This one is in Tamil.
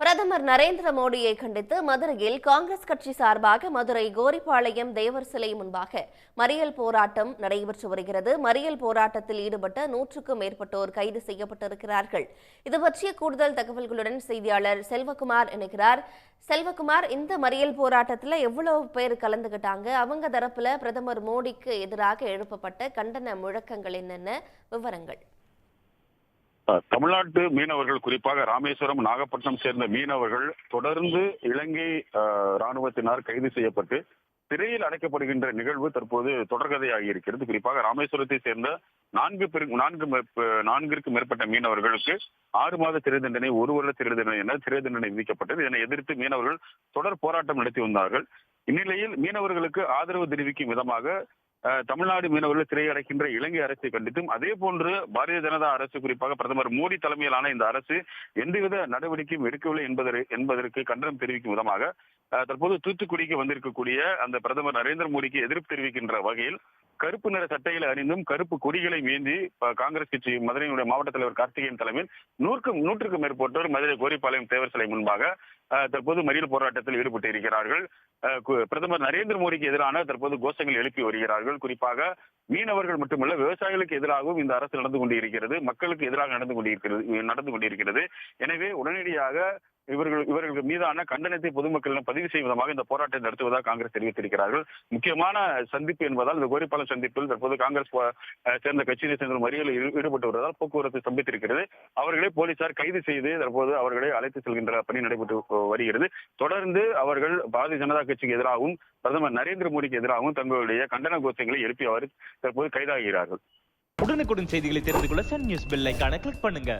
பிரதமர் நரேந்திர மோடியை கண்டித்து மதுரையில் காங்கிரஸ் கட்சி சார்பாக மதுரை கோரிப்பாளையம் தேவர் சிலை முன்பாக மறியல் போராட்டம் நடைபெற்று வருகிறது. மறியல் போராட்டத்தில் ஈடுபட்ட 100க்கும் மேற்பட்டோர் கைது செய்யப்பட்டிருக்கிறார்கள். இது பற்றிய கூடுதல் தகவல்களுடன் செய்தியாளர் செல்வகுமார் இணைகிறார். செல்வகுமார், இந்த மறியல் போராட்டத்தில் எவ்வளவு பேர் கலந்துகிட்டாங்க? அவங்க தரப்புல பிரதமர் மோடிக்கு எதிராக எழுப்பப்பட்ட கண்டன முழக்கங்கள் என்னென்ன விவரங்கள்? தமிழ்நாட்டு மீனவர்கள், குறிப்பாக ராமேஸ்வரம், நாகப்பட்டினம் சேர்ந்த மீனவர்கள் தொடர்ந்து இலங்கை ராணுவத்தினர் கைது செய்யப்பட்டு சிறையில் அடைக்கப்படுகின்ற நிகழ்வு தற்போது தொடர்கதையாகி இருக்கிறது. குறிப்பாக ராமேஸ்வரத்தை சேர்ந்த நான்கிற்கும் மேற்பட்ட மீனவர்களுக்கு 6 மாத சிறை தண்டனை, 1 வருட சிறை தண்டனை என சிறை தண்டனை விதிக்கப்பட்டது. இதனை எதிர்த்து மீனவர்கள் தொடர் போராட்டம் நடத்தி வந்தார்கள். இந்நிலையில் மீனவர்களுக்கு ஆதரவு தெரிவிக்கும் விதமாக தமிழ்நாடு மீனவர்கள் சிறை அடைக்கின்ற இலங்கை அரசை கண்டித்தும், அதே போன்று பாரதிய ஜனதா அரசு, குறிப்பாக பிரதமர் மோடி தலைமையிலான இந்த அரசு எந்தவித நடவடிக்கையும் எடுக்கவில்லை என்பதற்கு கண்டனம் தெரிவிக்கும் விதமாக தற்போது தூத்துக்குடிக்கு வந்திருக்கக்கூடிய அந்த பிரதமர் நரேந்திர மோடிக்கு எதிர்ப்பு தெரிவிக்கின்ற வகையில் கருப்பு நிற சட்டைகளை அணிந்தும் கருப்பு கொடிகளை ஏந்தி காங்கிரஸ் கட்சி மதுரையினுடைய மாவட்ட தலைவர் கார்த்திகேயன் தலைமையில் 100க்கும் மேற்பட்டோர் மதுரை கோரிப்பாளையம் தேவர் சிலை முன்பாக தற்போது மறியல் போராட்டத்தில் ஈடுபட்டு இருக்கிறார்கள். பிரதமர் நரேந்திர மோடிக்கு எதிரான தற்போது கோஷங்கள் எழுப்பி வருகிறார்கள். குறிப்பாக மீனவர்கள் மட்டுமல்ல, விவசாயிகளுக்கு எதிராகவும் இந்த அரசு நடந்து கொண்டிருக்கிறது, மக்களுக்கு எதிராக நடந்து கொண்டிருக்கிறது. எனவே உடனடியாக இவர்களுக்கு மீதான கண்டனத்தை பொதுமக்களிடம் பதிவு செய்யும் விதமாக இந்த போராட்டத்தை நடத்துவதாக காங்கிரஸ் தெரிவித்திருக்கிறார்கள். முக்கியமான சந்திப்பு என்பதால் இந்த கோரிப்பாளையம் சந்திப்பில் தற்போது காங்கிரஸ் சேர்ந்த கட்சியை சேர்ந்த மறியலில் ஈடுபட்டு வருவதால் போக்குவரத்து ஸ்தம்பித்திருக்கிறது. அவர்களை போலீசார் கைது செய்து தற்போது அவர்களை அழைத்து செல்கின்ற பணி நடைபெற்று வருகிறது. தொடர்ந்து அவர்கள் பாரதிய ஜனதா கட்சிக்கு எதிராகவும் பிரதமர் நரேந்திர மோடிக்கு எதிராகவும் தங்களுடைய கண்டன கோஷங்களை எழுப்பி அவர் தற்போது கைதாகிறார்கள். உடனுக்குடன் செய்திகளை தெரிந்து கொள்ள சன் நியூஸ் பெல் ஐகானை கிளிக் பண்ணுங்க.